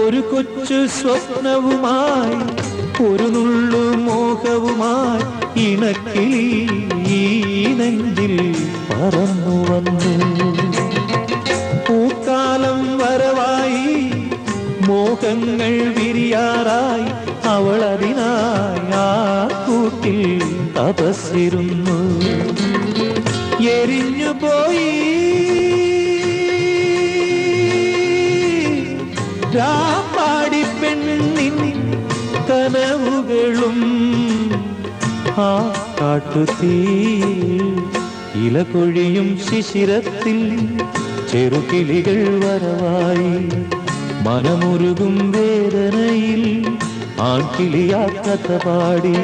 ഒരു കൊച്ചു സ്വപ്നവുമായി ഒരു നുള്ളു മോഹവുമായി ഇണക്കിളി ഈ നെഞ്ചിൽ പറന്നു വന്നു. പൂക്കാലം വരവായി മോഹങ്ങൾ വിരിയാറായി അവൾ അതിനായി ആ കൂട്ടിൽ തപസ്സിരുന്നു. എരിഞ്ഞുപോയി രാപ്പാടി പെണ്ണിൻ കനവുകളും ആ കാട്ടുതീ ഇല കൊഴിയും ശിശിരത്തിൽ ചെറുകിളികൾ വരവായി മനമുരുകും വേദനയിൽ ആൺകിളിയാ കഥ പാടി.